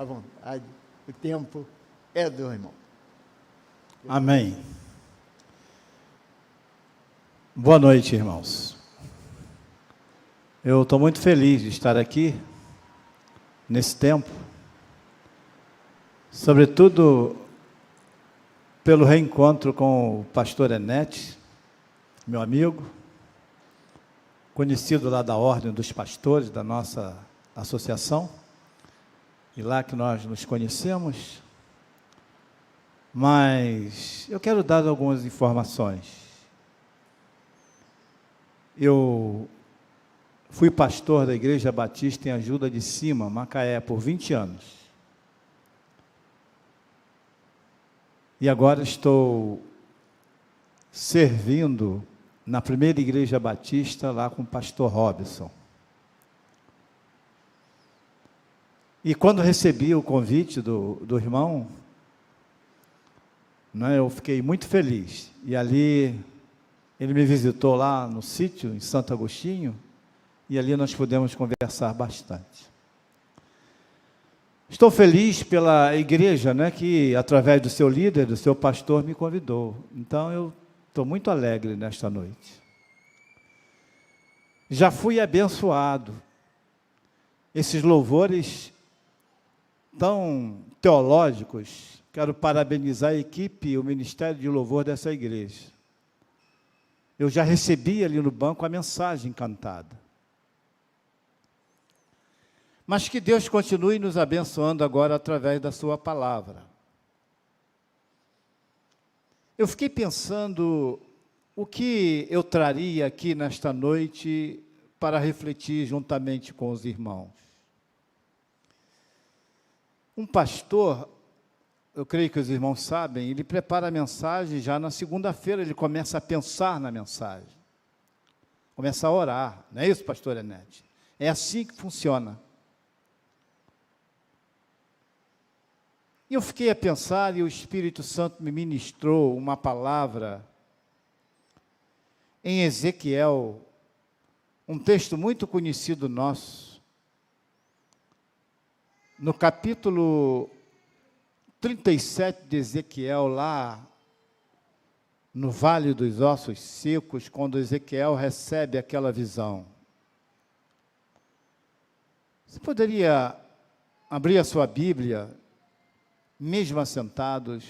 à vontade, o tempo é do irmão. Amém. Boa noite, irmãos. Eu estou muito feliz de estar aqui, nesse tempo, sobretudo pelo reencontro com o pastor Enete, meu amigo, conhecido lá da Ordem dos Pastores, da nossa associação, e lá que nós nos conhecemos. Mas eu quero dar algumas informações. Eu fui pastor da Igreja Batista em Ajuda de Cima, Macaé, por 20 anos. E agora estou servindo na primeira Igreja Batista, lá com o pastor Robson. E quando recebi o convite do irmão, eu fiquei muito feliz. E ali, ele me visitou lá no sítio, em Santo Agostinho, e ali nós pudemos conversar bastante. Estou feliz pela igreja, que através do seu líder, do seu pastor, me convidou. Então, eu estou muito alegre nesta noite. Já fui abençoado. Esses louvores tão teológicos, quero parabenizar a equipe e o ministério de louvor dessa igreja. Eu já recebi ali no banco a mensagem cantada. Mas que Deus continue nos abençoando agora através da sua palavra. Eu fiquei pensando o que eu traria aqui nesta noite para refletir juntamente com os irmãos. Um pastor, eu creio que os irmãos sabem, ele prepara a mensagem, já na segunda-feira ele começa a pensar na mensagem. Começa a orar, não é isso, pastor Enete? É assim que funciona. E eu fiquei a pensar, e o Espírito Santo me ministrou uma palavra em Ezequiel, um texto muito conhecido nosso, no capítulo 37 de Ezequiel, lá no Vale dos Ossos Secos, quando Ezequiel recebe aquela visão. Você poderia abrir a sua Bíblia, mesmo assentados,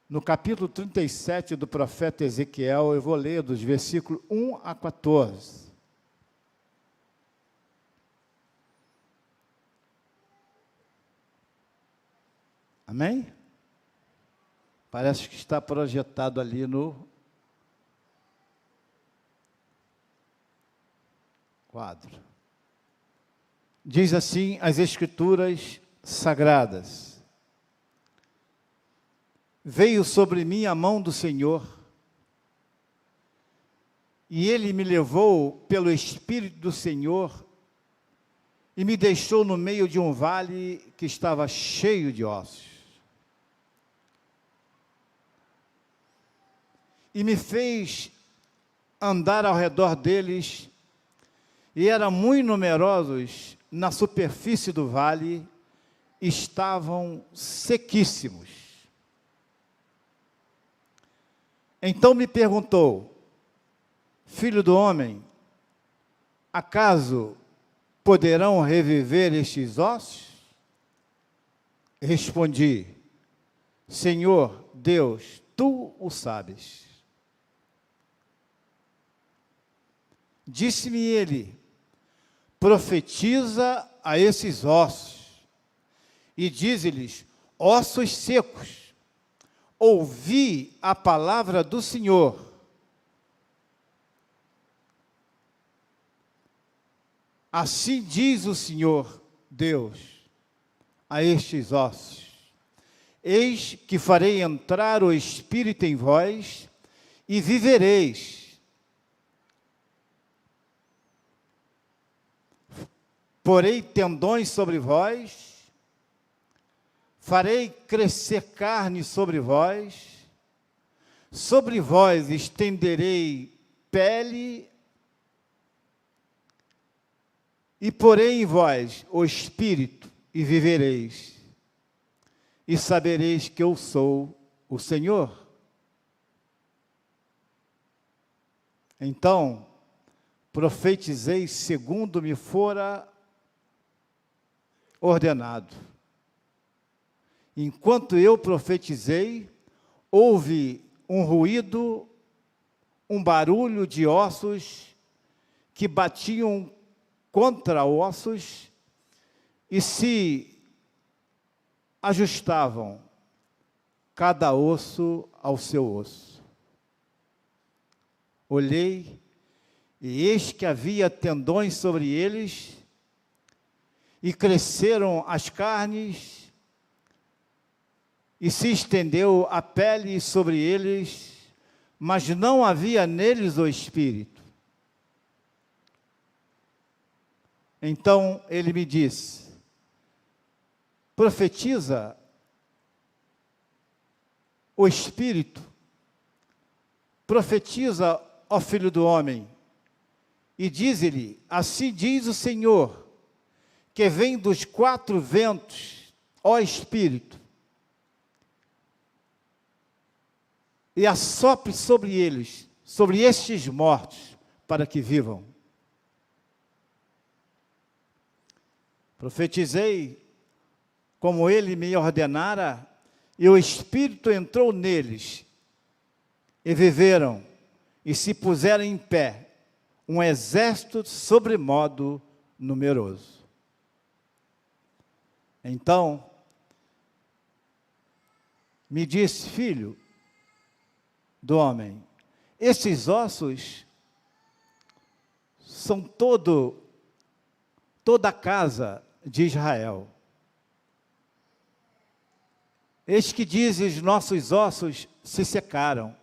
no capítulo 37 do profeta Ezequiel, eu vou ler dos versículos 1 a 14. Amém? Parece que está projetado ali no quadro. Diz assim as Escrituras Sagradas: veio sobre mim a mão do Senhor, e Ele me levou pelo Espírito do Senhor, e me deixou no meio de um vale que estava cheio de ossos. E me fez andar ao redor deles, e eram muito numerosos na superfície do vale, estavam sequíssimos. Então me perguntou: filho do homem, acaso poderão reviver estes ossos? Respondi: Senhor Deus, tu o sabes. Disse-me ele: profetiza a esses ossos, e dize-lhes: ossos secos, ouvi a palavra do Senhor. Assim diz o Senhor Deus a estes ossos: eis que farei entrar o Espírito em vós, e vivereis. Porei tendões sobre vós, farei crescer carne sobre vós estenderei pele, E porei em vós o Espírito, e vivereis, e sabereis que eu sou o Senhor. Então, profetizei segundo me fora ordenado. Enquanto eu profetizei, houve um ruído, um barulho de ossos que batiam contra ossos e se ajustavam, cada osso ao seu osso. Olhei, e eis que havia tendões sobre eles, e cresceram as carnes, e se estendeu a pele sobre eles, mas não havia neles o Espírito. Então ele me disse: profetiza o Espírito, profetiza, ó Filho do homem, e diz-lhe: assim diz o Senhor, que vem dos quatro ventos, ó Espírito, e assopre sobre eles, sobre estes mortos, para que vivam. Profetizei como ele me ordenara, e o Espírito entrou neles, e viveram, e se puseram em pé, um exército sobremodo numeroso. Então, me disse: filho do homem, esses ossos são toda a casa de Israel. Eis que diz: os nossos ossos se secaram,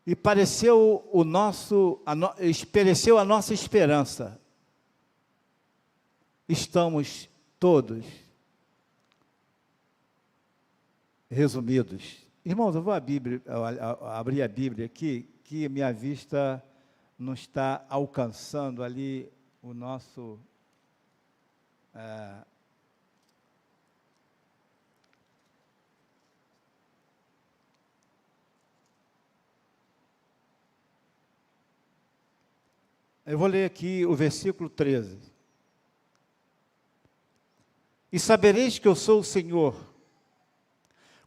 e pereceu a nossa esperança. Estamos todos resumidos. Irmãos, eu vou abrir a Bíblia aqui, que minha vista não está alcançando ali o nosso... Eu vou ler aqui o versículo 13. E sabereis que eu sou o Senhor,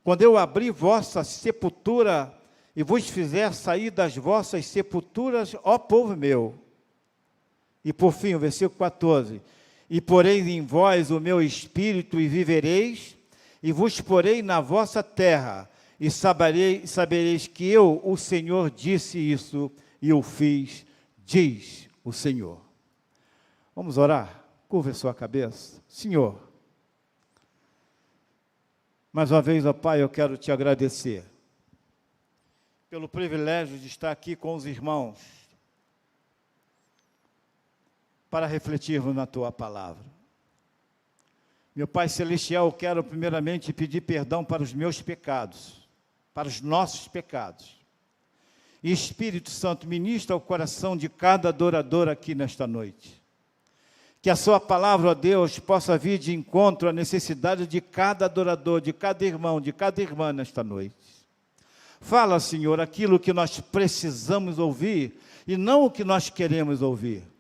quando eu abrir vossa sepultura e vos fizer sair das vossas sepulturas, ó povo meu. E por fim, o versículo 14. E porei em vós o meu espírito e vivereis, e vos porei na vossa terra, e sabereis que eu, o Senhor, disse isso, e o fiz, diz o Senhor. Vamos orar? Curva a sua cabeça. Senhor, mais uma vez, ó Pai, eu quero te agradecer pelo privilégio de estar aqui com os irmãos para refletirmos na Tua palavra. Meu Pai Celestial, eu quero primeiramente pedir perdão para os meus pecados, para os nossos pecados. E Espírito Santo, ministra ao coração de cada adorador aqui nesta noite. Que a sua palavra, ó Deus, possa vir de encontro à necessidade de cada adorador, de cada irmão, de cada irmã nesta noite. Fala, Senhor, aquilo que nós precisamos ouvir e não o que nós queremos ouvir.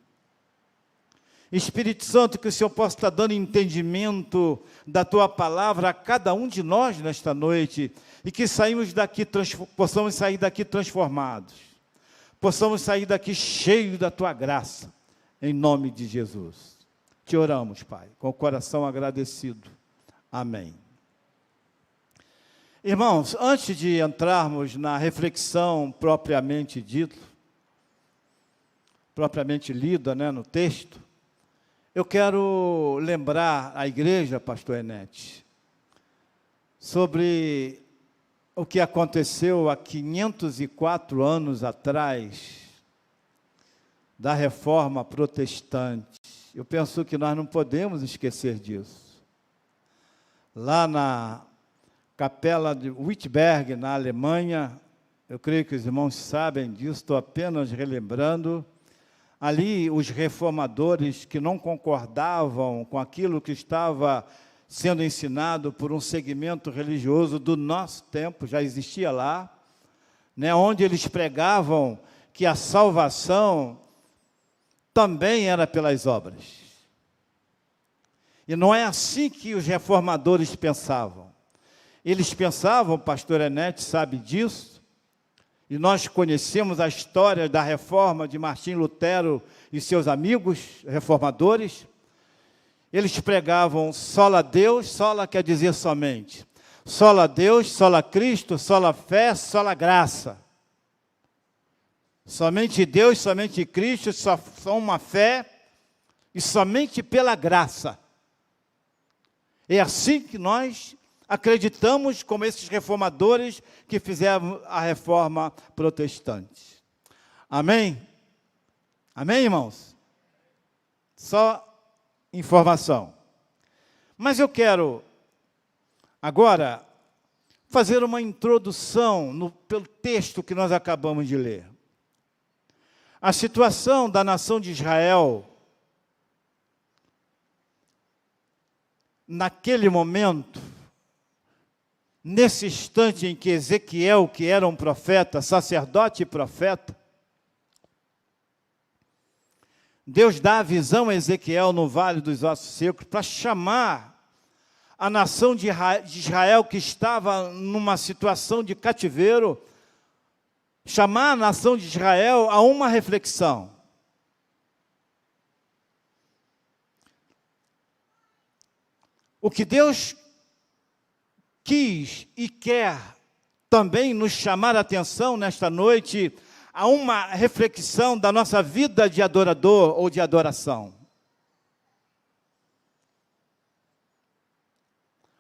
Espírito Santo, que o Senhor possa estar dando entendimento da Tua palavra a cada um de nós nesta noite e que possamos sair daqui transformados, possamos sair daqui cheios da Tua graça, em nome de Jesus. Te oramos, Pai, com o coração agradecido. Amém. Irmãos, antes de entrarmos na reflexão propriamente dita, propriamente lida, no texto, eu quero lembrar a igreja, pastor Enete, sobre o que aconteceu há 504 anos atrás, da reforma protestante. Eu penso que nós não podemos esquecer disso. Lá na capela de Wittenberg, na Alemanha, eu creio que os irmãos sabem disso, estou apenas relembrando, ali os reformadores que não concordavam com aquilo que estava sendo ensinado por um segmento religioso do nosso tempo, já existia lá, né, onde eles pregavam que a salvação também era pelas obras. E não é assim que os reformadores pensavam. Eles pensavam, o pastor Enete sabe disso, e nós conhecemos a história da reforma de Martim Lutero e seus amigos reformadores. Eles pregavam sola Deus, sola quer dizer somente. Sola Deus, sola Cristo, sola fé, sola graça. Somente Deus, somente Cristo, só uma fé e somente pela graça. É assim que nós acreditamos, como esses reformadores que fizeram a reforma protestante. Amém? Amém, irmãos? Só informação. Mas eu quero agora fazer uma introdução pelo texto que nós acabamos de ler. A situação da nação de Israel, naquele momento, nesse instante em que Ezequiel, que era um profeta, sacerdote e profeta, Deus dá a visão a Ezequiel no Vale dos Ossos Secos para chamar a nação de Israel, que estava numa situação de cativeiro, chamar a nação de Israel a uma reflexão. O que Deus quis e quer também nos chamar a atenção nesta noite a uma reflexão da nossa vida de adorador ou de adoração.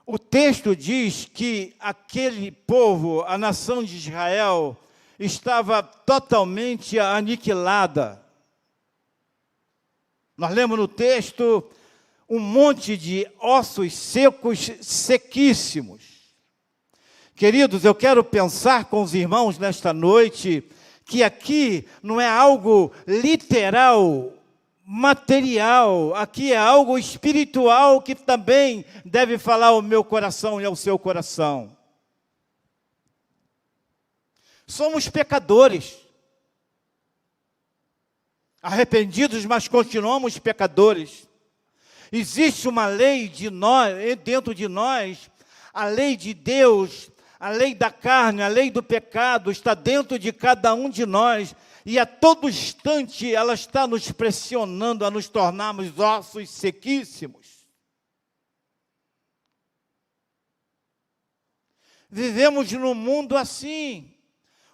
O texto diz que aquele povo, a nação de Israel, estava totalmente aniquilada. Nós lemos no texto um monte de ossos secos, sequíssimos. Queridos, eu quero pensar com os irmãos nesta noite que aqui não é algo literal, material, aqui é algo espiritual que também deve falar ao meu coração e ao seu coração. Somos pecadores, arrependidos, mas continuamos pecadores. Existe uma lei dentro de nós, a lei de Deus, a lei da carne, a lei do pecado está dentro de cada um de nós, e a todo instante ela está nos pressionando a nos tornarmos ossos sequíssimos. Vivemos num mundo assim,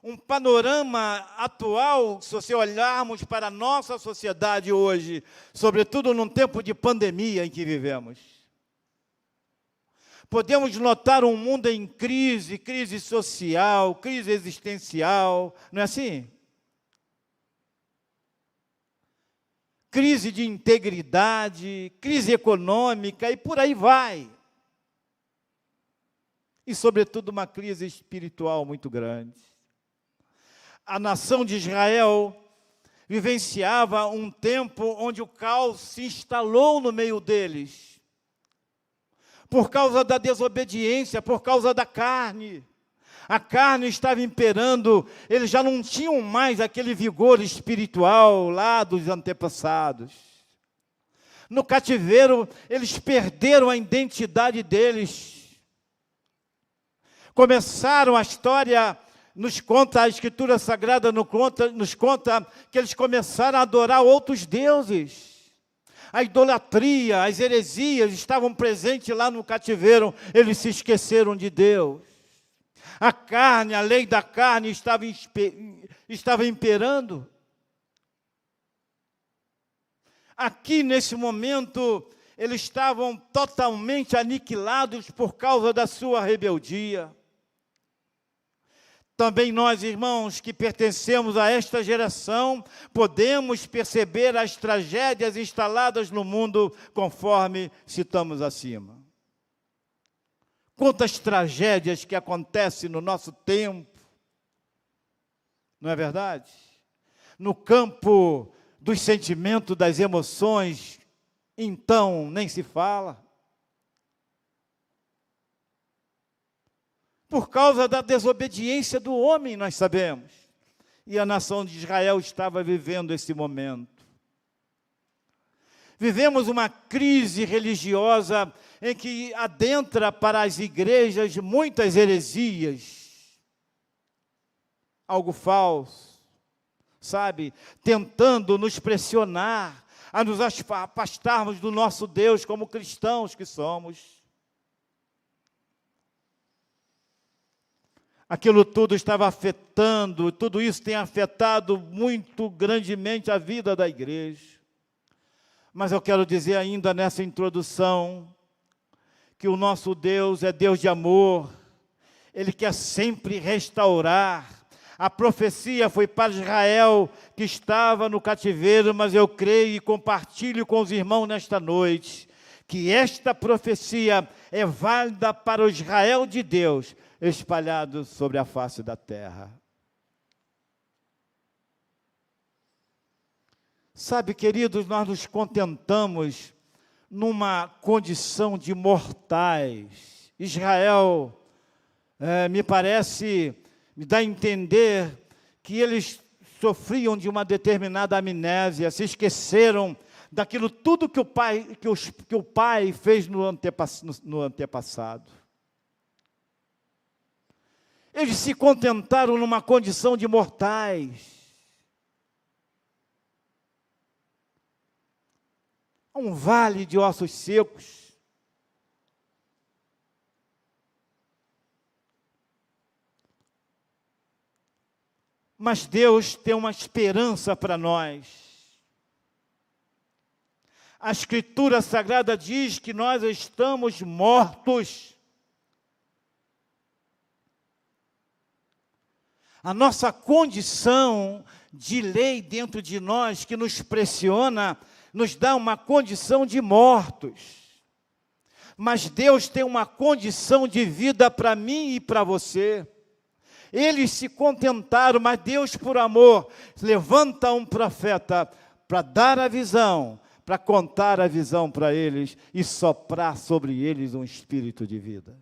um panorama atual, se olharmos para a nossa sociedade hoje, sobretudo num tempo de pandemia em que vivemos. Podemos notar um mundo em crise, crise social, crise existencial, não é assim? Crise de integridade, crise econômica e por aí vai. E, sobretudo, uma crise espiritual muito grande. A nação de Israel vivenciava um tempo onde o caos se instalou no meio deles. Por causa da desobediência, por causa da carne. A carne estava imperando, eles já não tinham mais aquele vigor espiritual lá dos antepassados. No cativeiro, eles perderam a identidade deles. Começaram a história, nos conta, a Escritura Sagrada nos conta que eles começaram a adorar outros deuses. A idolatria, as heresias estavam presentes lá no cativeiro, eles se esqueceram de Deus. A carne, a lei da carne estava imperando. Aqui, nesse momento, eles estavam totalmente aniquilados por causa da sua rebeldia. Também nós, irmãos, que pertencemos a esta geração, podemos perceber as tragédias instaladas no mundo, conforme citamos acima. Quantas tragédias que acontecem no nosso tempo, não é verdade? No campo dos sentimentos, das emoções, então nem se fala. Por causa da desobediência do homem, nós sabemos. E a nação de Israel estava vivendo esse momento. Vivemos uma crise religiosa em que adentra para as igrejas muitas heresias, algo falso, sabe? Tentando nos pressionar a nos afastarmos do nosso Deus como cristãos que somos. Aquilo tudo estava afetando, tudo isso tem afetado muito grandemente a vida da igreja. Mas eu quero dizer ainda nessa introdução, que o nosso Deus é Deus de amor, Ele quer sempre restaurar. A profecia foi para Israel, que estava no cativeiro, mas eu creio e compartilho com os irmãos nesta noite, que esta profecia é válida para o Israel de Deus, espalhado sobre a face da terra. Sabe, queridos, nós nos contentamos numa condição de mortais. Israel, me dá a entender que eles sofriam de uma determinada amnésia, se esqueceram daquilo tudo que o pai fez no antepassado. Eles se contentaram numa condição de mortais. Um vale de ossos secos. Mas Deus tem uma esperança para nós. A Escritura Sagrada diz que nós estamos mortos. A nossa condição de lei dentro de nós, que nos pressiona, nos dá uma condição de mortos. Mas Deus tem uma condição de vida para mim e para você. Eles se contentaram, mas Deus, por amor, levanta um profeta para dar a visão, para contar a visão para eles e soprar sobre eles um espírito de vida.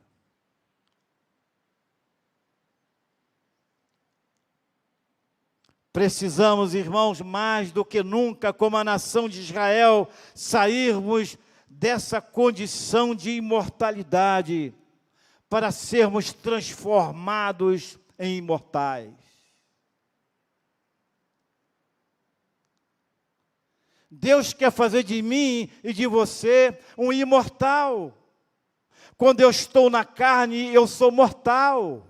Precisamos, irmãos, mais do que nunca, como a nação de Israel, sairmos dessa condição de imortalidade para sermos transformados em imortais. Deus quer fazer de mim e de você um imortal. Quando eu estou na carne, eu sou mortal.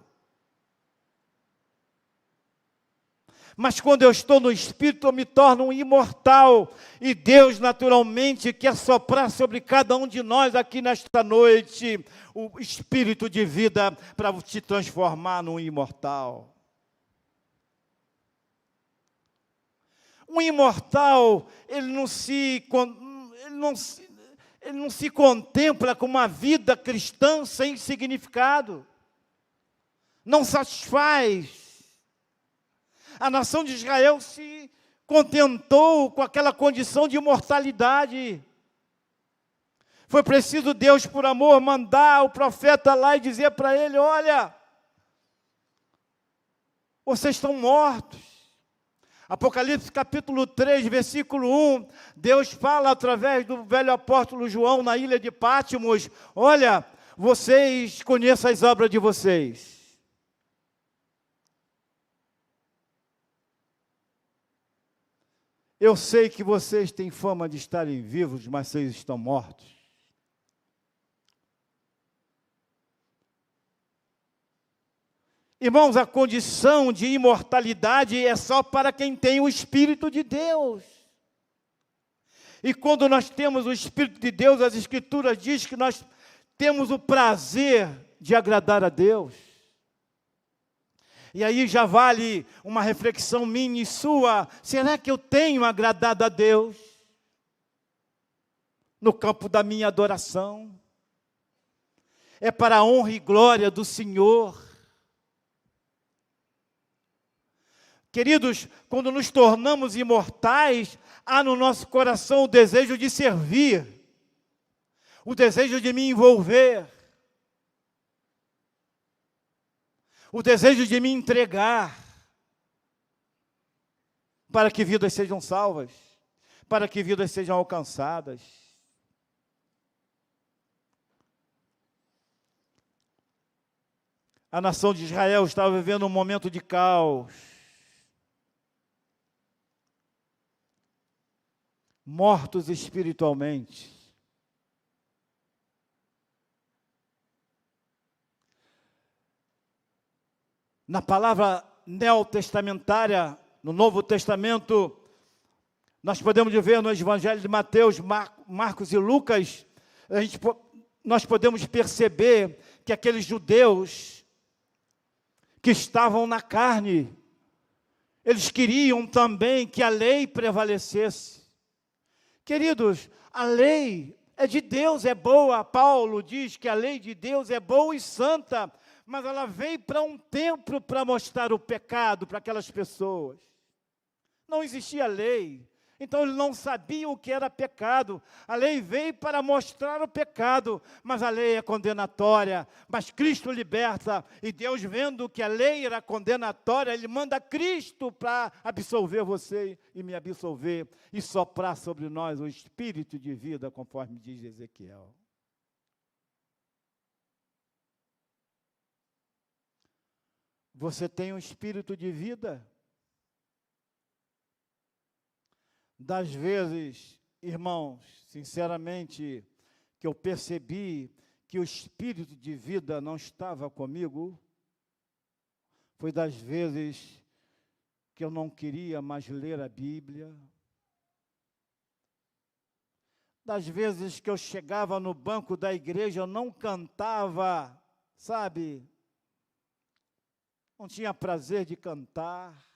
Mas quando eu estou no Espírito, eu me torno um imortal. E Deus, naturalmente, quer soprar sobre cada um de nós aqui nesta noite o Espírito de vida para te transformar num imortal. Um imortal, ele não se contempla com uma vida cristã sem significado. Não satisfaz. A nação de Israel se contentou com aquela condição de imortalidade. Foi preciso Deus, por amor, mandar o profeta lá e dizer para ele: olha, vocês estão mortos. Apocalipse capítulo 3, versículo 1, Deus fala através do velho apóstolo João na ilha de Pátimos: olha, vocês conheçam as obras de vocês. Eu sei que vocês têm fama de estarem vivos, mas vocês estão mortos. Irmãos, a condição de imortalidade é só para quem tem o Espírito de Deus. E quando nós temos o Espírito de Deus, as Escrituras dizem que nós temos o prazer de agradar a Deus. E aí já vale uma reflexão minha e sua: será que eu tenho agradado a Deus no campo da minha adoração? É para a honra e glória do Senhor Queridos, quando nos tornamos imortais, há no nosso coração o desejo de servir, o desejo de me envolver, o desejo de me entregar, para que vidas sejam salvas, para que vidas sejam alcançadas. A nação de Israel estava vivendo um momento de caos. Mortos espiritualmente. Na palavra neotestamentária, no Novo Testamento, nós podemos ver no Evangelho de Mateus, Marcos e Lucas, nós podemos perceber que aqueles judeus que estavam na carne, eles queriam também que a lei prevalecesse. Queridos, a lei é de Deus, é boa. Paulo diz que a lei de Deus é boa e santa, mas ela veio para um tempo para mostrar o pecado para aquelas pessoas. Não existia lei, então eles não sabiam o que era pecado. A lei veio para mostrar o pecado, mas a lei é condenatória. Mas Cristo liberta, e Deus, vendo que a lei era condenatória, Ele manda Cristo para absolver você e me absolver, e soprar sobre nós o espírito de vida, conforme diz Ezequiel. Você tem um espírito de vida? Das vezes, irmãos, sinceramente, que eu percebi que o espírito de vida não estava comigo, foi das vezes que eu não queria mais ler a Bíblia, das vezes que eu chegava no banco da igreja, eu não cantava, sabe? Não tinha prazer de cantar.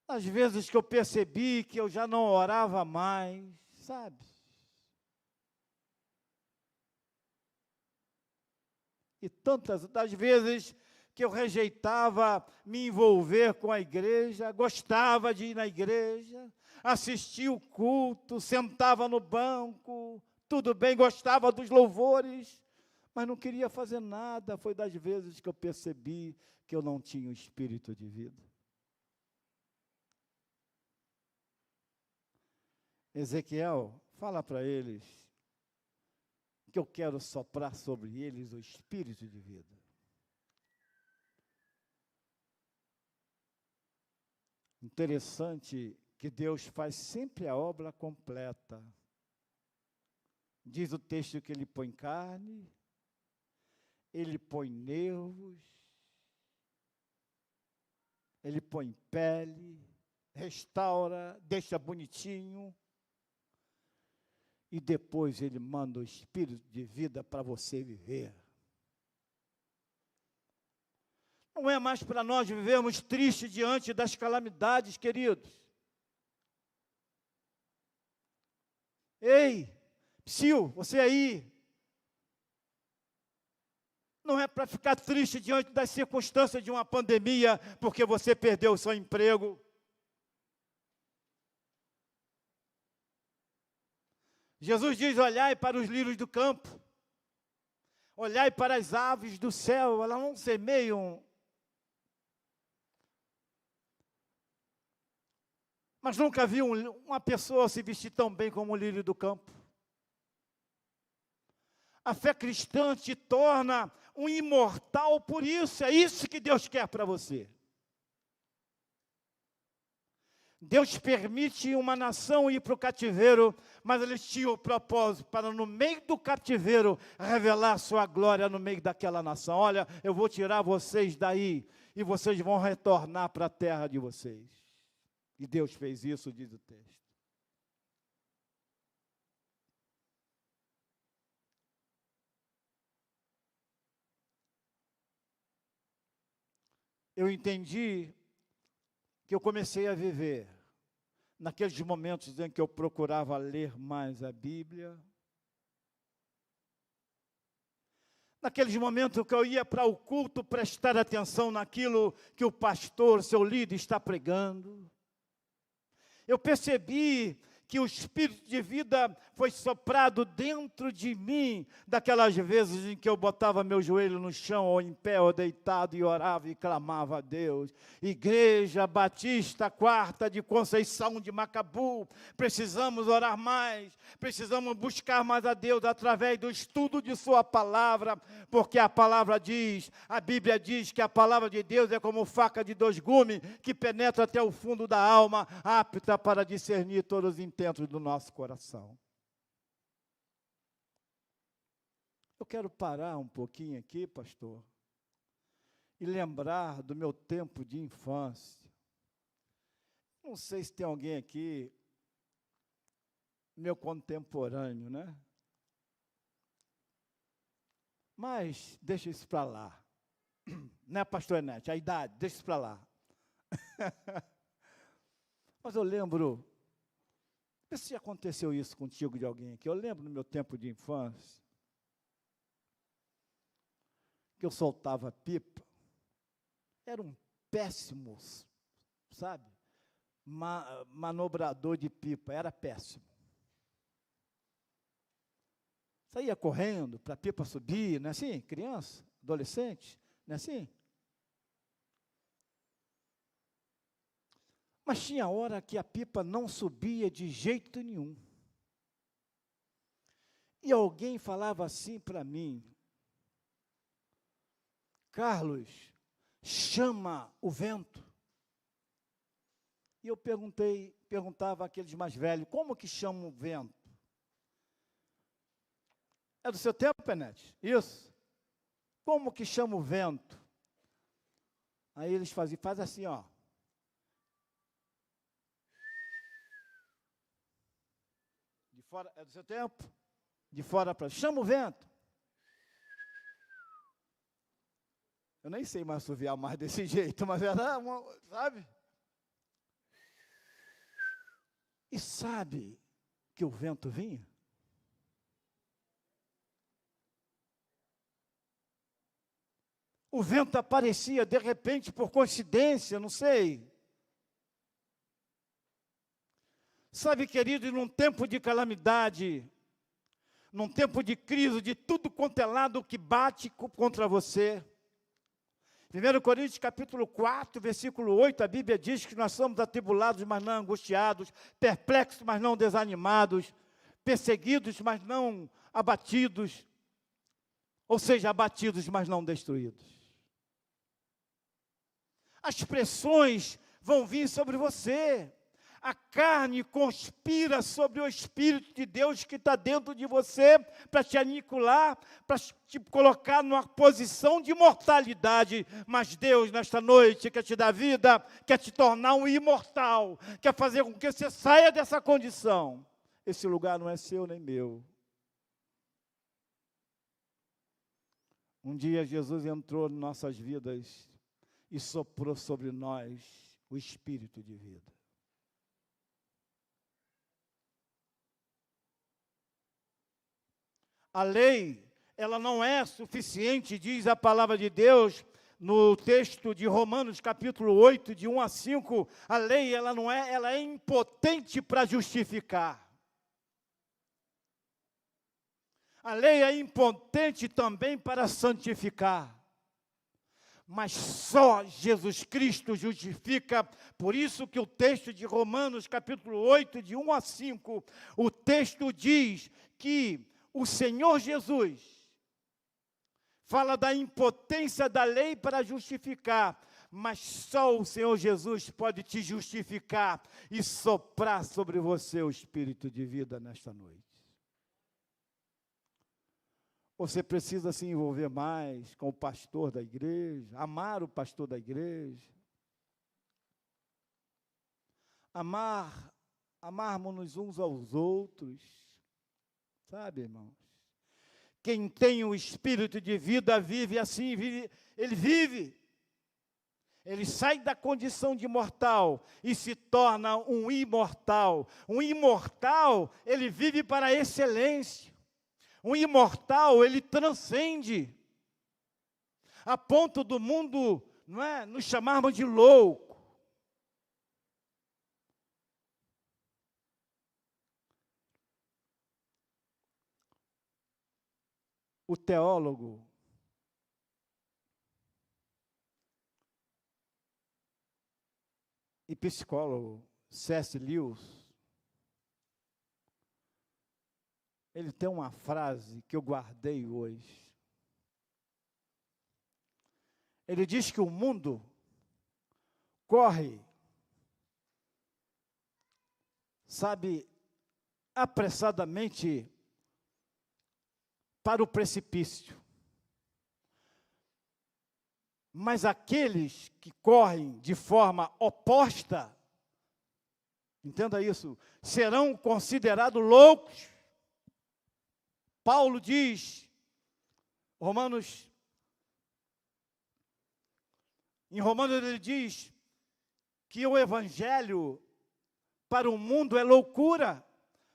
Às vezes que eu percebi que eu já não orava mais, sabe? E tantas das vezes que eu rejeitava me envolver com a igreja, gostava de ir na igreja, assistia o culto, sentava no banco, tudo bem, gostava dos louvores, mas não queria fazer nada. Foi das vezes que eu percebi que eu não tinha o espírito de vida. Ezequiel, fala para eles que eu quero soprar sobre eles o espírito de vida. Interessante que Deus faz sempre a obra completa. Diz o texto que Ele põe carne, Ele põe nervos, Ele põe pele, restaura, deixa bonitinho, e depois Ele manda o espírito de vida para você viver. Não é mais para nós vivermos tristes diante das calamidades, queridos. Ei, Psyu, você aí, não é para ficar triste diante das circunstâncias de uma pandemia, porque você perdeu o seu emprego. Jesus diz: olhai para os lírios do campo, olhai para as aves do céu, elas não semeiam, mas nunca vi uma pessoa se vestir tão bem como o lírio do campo. A fé cristã te torna um imortal por isso, é isso que Deus quer para você. Deus permite uma nação ir para o cativeiro, mas eles tinham o propósito para, no meio do cativeiro, revelar sua glória no meio daquela nação. Olha, eu vou tirar vocês daí, e vocês vão retornar para a terra de vocês. E Deus fez isso, diz o texto. Eu entendi que eu comecei a viver naqueles momentos em que eu procurava ler mais a Bíblia, naqueles momentos que eu ia para o culto prestar atenção naquilo que o pastor, seu líder, está pregando, eu percebi que o Espírito de vida foi soprado dentro de mim, daquelas vezes em que eu botava meu joelho no chão, ou em pé, ou deitado, e orava e clamava a Deus. Igreja Batista Quarta de Conceição de Macabu, precisamos orar mais, precisamos buscar mais a Deus através do estudo de sua palavra, porque a palavra diz, a Bíblia diz que a palavra de Deus é como faca de dois gumes, que penetra até o fundo da alma, apta para discernir todos os intentos do nosso coração. Eu quero parar um pouquinho aqui, pastor, e lembrar do meu tempo de infância. Não sei se tem alguém aqui, meu contemporâneo, né? Mas deixa isso para lá. Né, pastor Enete? A idade, deixa isso para lá. Mas eu lembro, não sei se aconteceu isso contigo de alguém aqui, eu lembro no meu tempo de infância, que eu soltava pipa, era um péssimo, sabe, manobrador de pipa, era péssimo. Saía correndo para a pipa subir, não é assim? Criança, adolescente, não é assim? Mas tinha hora que a pipa não subia de jeito nenhum. E alguém falava assim para mim: Carlos, chama o vento. E eu perguntava àqueles mais velhos: como que chama o vento? É do seu tempo, Penete? Isso. Como que chama o vento? Aí eles faz assim, ó. De fora, é do seu tempo? De fora para... Chama o vento. Eu nem sei mais assoviar mais desse jeito, mas era uma, sabe? E sabe que o vento vinha? O vento aparecia de repente, por coincidência, não sei. Sabe, querido, num tempo de calamidade, num tempo de crise, de tudo quanto é lado que bate contra você. 1 Coríntios capítulo 4, versículo 8, a Bíblia diz que nós somos atribulados, mas não angustiados, perplexos, mas não desanimados, perseguidos, mas não abatidos, ou seja, abatidos, mas não destruídos. As pressões vão vir sobre você. A carne conspira sobre o Espírito de Deus que está dentro de você para te aniquilar, para te colocar numa posição de mortalidade. Mas Deus, nesta noite, quer te dar vida, quer te tornar um imortal, quer fazer com que você saia dessa condição. Esse lugar não é seu nem meu. Um dia Jesus entrou em nossas vidas e soprou sobre nós o Espírito de vida. A lei, ela não é suficiente, diz a palavra de Deus, no texto de Romanos, capítulo 8, de 1 a 5, a lei, ela é impotente para justificar. A lei é impotente também para santificar. Mas só Jesus Cristo justifica, por isso que o texto de Romanos, capítulo 8, de 1 a 5, o texto diz que o Senhor Jesus fala da impotência da lei para justificar, mas só o Senhor Jesus pode te justificar e soprar sobre você o Espírito de vida nesta noite. Você precisa se envolver mais com o pastor da igreja, amar o pastor da igreja, amarmos uns aos outros, sabe, irmãos? Quem tem o Espírito de vida vive assim, ele sai da condição de mortal e se torna um imortal. Um imortal, ele vive para a excelência. Um imortal, ele transcende. a ponto do mundo, não é, nos chamarmos de louco. O teólogo e psicólogo C.S. Lewis, ele tem uma frase que eu guardei hoje. Ele diz que o mundo corre, sabe, apressadamente para o precipício. Mas aqueles que correm de forma oposta, entenda isso, serão considerados loucos. Paulo diz, em Romanos ele diz que o evangelho para o mundo é loucura,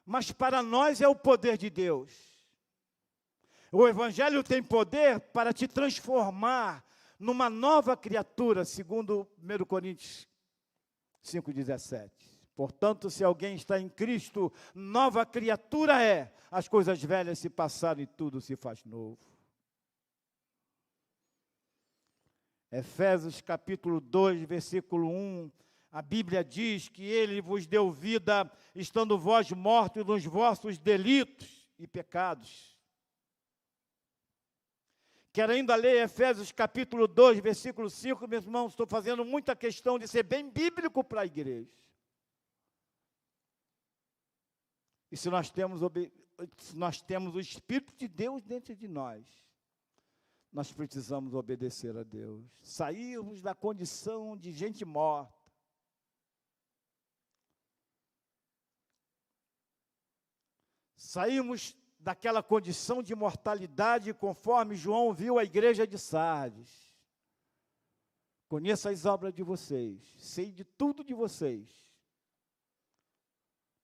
mas para nós é o poder de Deus. O evangelho tem poder para te transformar numa nova criatura, segundo 1 Coríntios 5,17. Portanto, se alguém está em Cristo, nova criatura é. As coisas velhas se passaram e tudo se faz novo. Efésios capítulo 2, versículo 1, a Bíblia diz que Ele vos deu vida, estando vós mortos nos vossos delitos e pecados. Quero ainda ler Efésios capítulo 2, versículo 5, meus irmãos, estou fazendo muita questão de ser bem bíblico para a igreja. E se nós temos o Espírito de Deus dentro de nós precisamos obedecer a Deus. Sairmos da condição de gente morta. Saímos daquela condição de mortalidade, conforme João viu a igreja de Sardes. Conheço as obras de vocês, sei de tudo de vocês.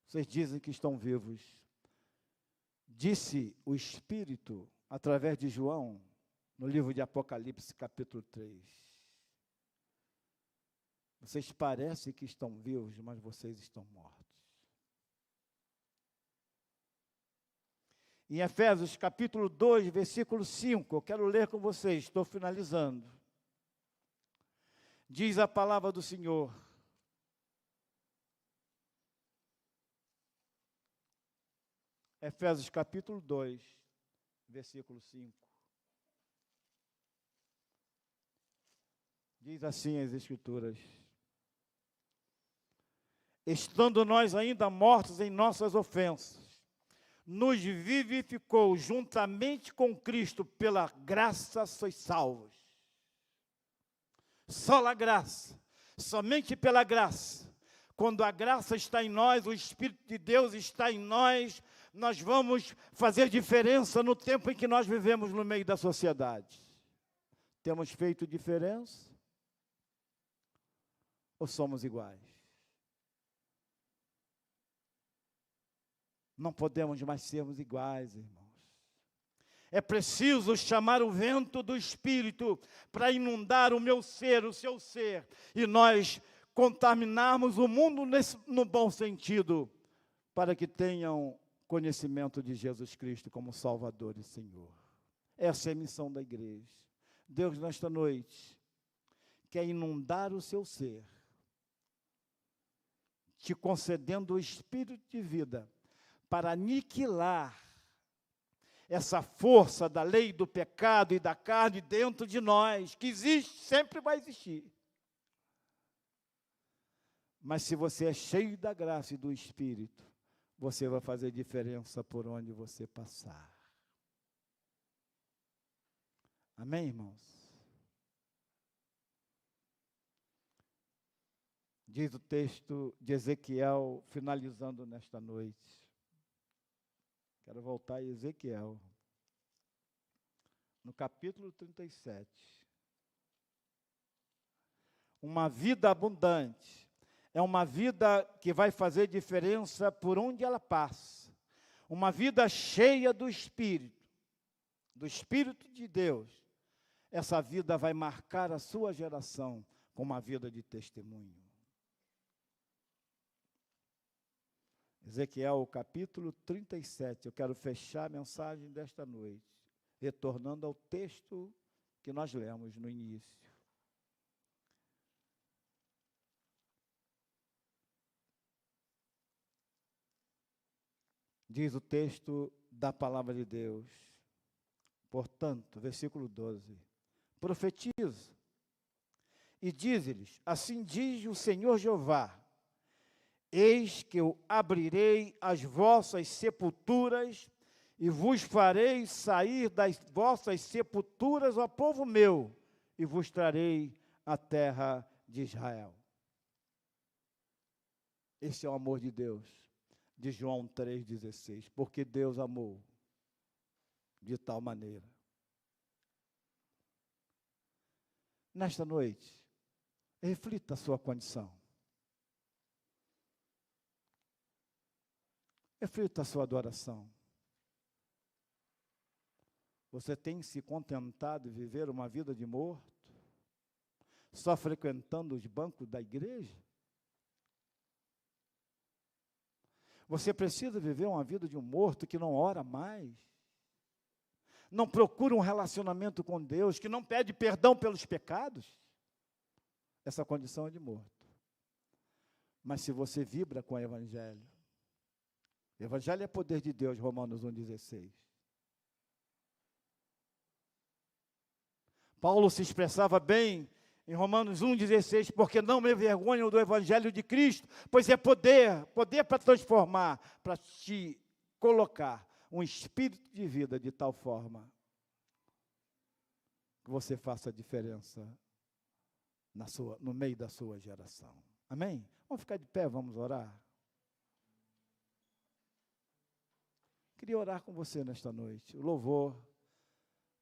Vocês dizem que estão vivos. Disse o Espírito, através de João, no livro de Apocalipse, capítulo 3. Vocês parecem que estão vivos, mas vocês estão mortos. Em Efésios capítulo 2, versículo 5, eu quero ler com vocês, estou finalizando. Diz a palavra do Senhor: Efésios capítulo 2, versículo 5. Diz assim as Escrituras: estando nós ainda mortos em nossas ofensas, nos vivificou juntamente com Cristo, pela graça sois salvos. Só a graça, somente pela graça. Quando a graça está em nós, o Espírito de Deus está em nós, nós vamos fazer diferença no tempo em que nós vivemos no meio da sociedade. Temos feito diferença? Ou somos iguais? Não podemos mais sermos iguais, irmãos. É preciso chamar o vento do Espírito para inundar o meu ser, o seu ser, e nós contaminarmos o mundo no bom sentido, para que tenham conhecimento de Jesus Cristo como Salvador e Senhor. Essa é a missão da igreja. Deus, nesta noite, quer inundar o seu ser, te concedendo o Espírito de vida, para aniquilar essa força da lei do pecado e da carne dentro de nós, que existe, sempre vai existir. Mas se você é cheio da graça e do Espírito, você vai fazer diferença por onde você passar. Amém, irmãos? Diz o texto de Ezequiel, finalizando nesta noite. Quero voltar a Ezequiel, no capítulo 37. Uma vida abundante é uma vida que vai fazer diferença por onde ela passa. Uma vida cheia do Espírito de Deus. essa vida vai marcar a sua geração com uma vida de testemunho. Ezequiel, capítulo 37. Eu quero fechar a mensagem desta noite, retornando ao texto que nós lemos no início. Diz o texto da palavra de Deus. Portanto, versículo 12. Profetiza e dize-lhes: assim diz o Senhor Jeová: eis que eu abrirei as vossas sepulturas e vos farei sair das vossas sepulturas, ó povo meu, e vos trarei a terra de Israel. Esse é o amor de Deus, de João 3,16, porque Deus amou de tal maneira. Nesta noite, reflita a sua condição. Reflita a sua adoração. Você tem se contentado em viver uma vida de morto? Só frequentando os bancos da igreja? Você precisa viver uma vida de um morto que não ora mais, não procura um relacionamento com Deus, que não pede perdão pelos pecados? Essa condição é de morto. Mas se você vibra com o Evangelho é poder de Deus, Romanos 1,16. Paulo se expressava bem em Romanos 1,16, porque não me envergonho do Evangelho de Cristo, pois é poder para transformar, para te colocar um espírito de vida de tal forma que você faça a diferença no meio da sua geração. Amém? Vamos ficar de pé, vamos orar. Queria orar com você nesta noite. O louvor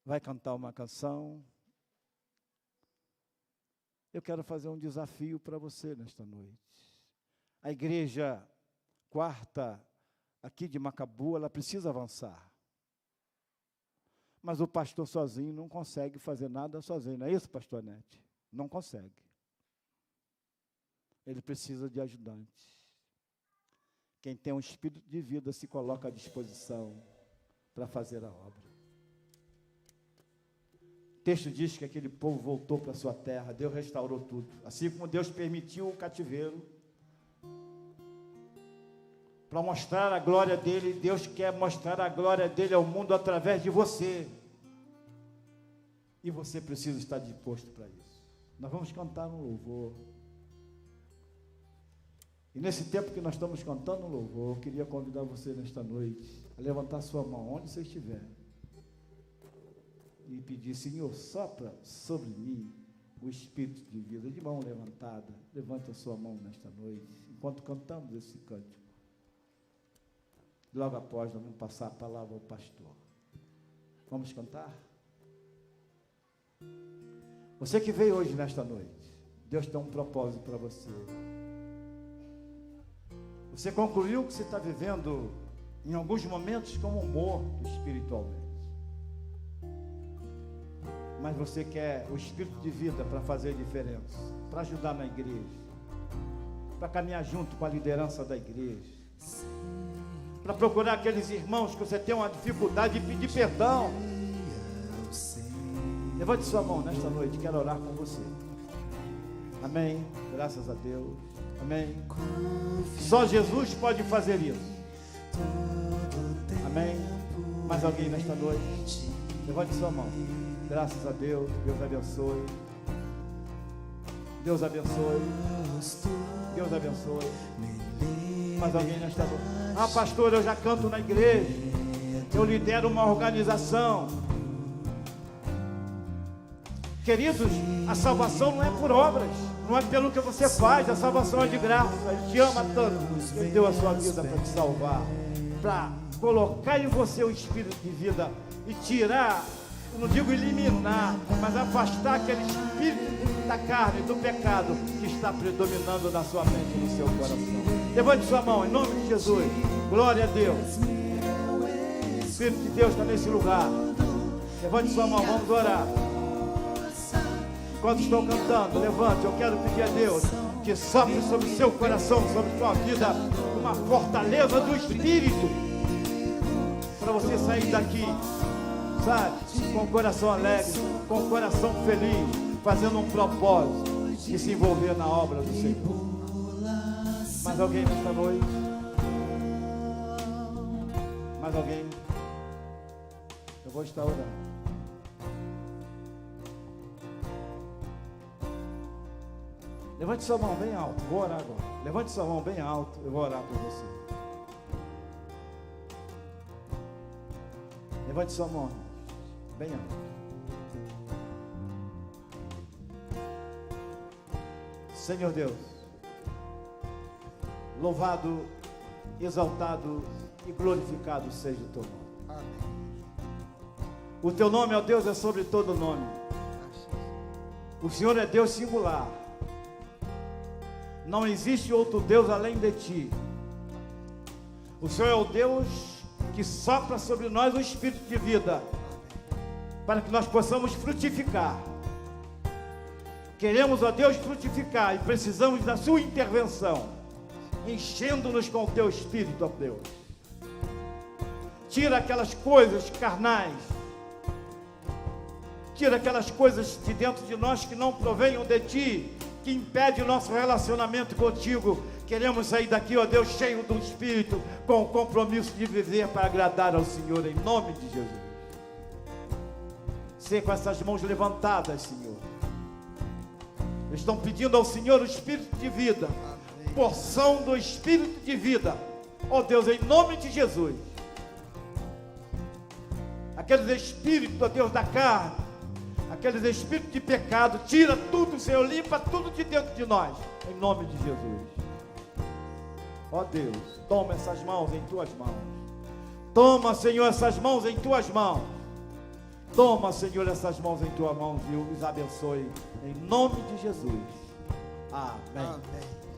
vai cantar uma canção. Eu quero fazer um desafio para você nesta noite. A igreja quarta aqui de Macabu, ela precisa avançar. Mas o pastor sozinho não consegue fazer nada sozinho. Não é isso, pastor Nete? Não consegue. Ele precisa de ajudantes. Quem tem um espírito de vida se coloca à disposição para fazer a obra. O texto diz que aquele povo voltou para a sua terra, Deus restaurou tudo. Assim como Deus permitiu o cativeiro, para mostrar a glória dele, Deus quer mostrar a glória dele ao mundo através de você. E você precisa estar disposto para isso. Nós vamos cantar um louvor. E nesse tempo que nós estamos cantando um louvor, eu queria convidar você nesta noite a levantar sua mão, onde você estiver, e pedir: Senhor, sopra sobre mim o espírito de vida. De mão levantada, levante a sua mão nesta noite, enquanto cantamos esse cântico. Logo após, nós vamos passar a palavra ao pastor. Vamos cantar? Você que veio hoje nesta noite, Deus tem um propósito para você. Você concluiu que você está vivendo, em alguns momentos, como um morto espiritualmente. Mas você quer o espírito de vida para fazer a diferença, para ajudar na igreja, para caminhar junto com a liderança da igreja, para procurar aqueles irmãos que você tem uma dificuldade de pedir perdão. Levante sua mão nesta noite, quero orar com você. Amém, graças a Deus. Amém. Só Jesus pode fazer isso. Amém. Mais alguém nesta noite? Levante sua mão. Graças a Deus. Deus abençoe. Deus abençoe. Deus abençoe. Mais alguém nesta noite? Ah, pastor, eu já canto na igreja. Eu lidero uma organização. Queridos, a salvação não é por obras, não é pelo que você faz, a salvação é de graça. Ele te ama tanto, Ele deu a sua vida para te salvar, para colocar em você o espírito de vida e tirar, não digo eliminar, mas afastar aquele espírito da carne, do pecado que está predominando na sua mente e no seu coração. Levante sua mão, em nome de Jesus. Glória a Deus. O Espírito de Deus está nesse lugar. Levante sua mão, vamos orar. Enquanto estou cantando, levante, eu quero pedir a Deus que sopre sobre o seu coração, sobre a sua vida, uma fortaleza do Espírito, para você sair daqui, sabe, com o coração alegre, com o coração feliz, fazendo um propósito de se envolver na obra do Senhor. Mais alguém nesta noite? Mais alguém? Eu vou estar orando. Levante sua mão bem alto, vou orar agora. Levante sua mão bem alto, eu vou orar por você. Levante sua mão bem alto. Senhor Deus, louvado, exaltado e glorificado seja o teu nome. Amém. O teu nome, ó Deus, é sobre todo nome. O Senhor é Deus singular. Não existe outro Deus além de ti. O Senhor é o Deus que sopra sobre nós o Espírito de vida, para que nós possamos frutificar. Queremos, ó Deus, frutificar e precisamos da sua intervenção, enchendo-nos com o teu Espírito, ó Deus. Tira aquelas coisas carnais, tira aquelas coisas de dentro de nós que não provenham de ti, que impede o nosso relacionamento contigo. Queremos sair daqui, ó Deus, cheio do Espírito, com o compromisso de viver para agradar ao Senhor, em nome de Jesus. Ser com essas mãos levantadas, Senhor. Estão pedindo ao Senhor o Espírito de vida, porção do Espírito de vida, ó Deus, em nome de Jesus. Aqueles espíritos, ó Deus, da carne, aqueles espíritos de pecado, tira tudo, Senhor, limpa tudo de dentro de nós, em nome de Jesus. Ó Deus, toma essas mãos em tuas mãos. Toma, Senhor, essas mãos em tuas mãos. Toma, Senhor, essas mãos em tuas mãos e os abençoe, em nome de Jesus. Amém. Amém.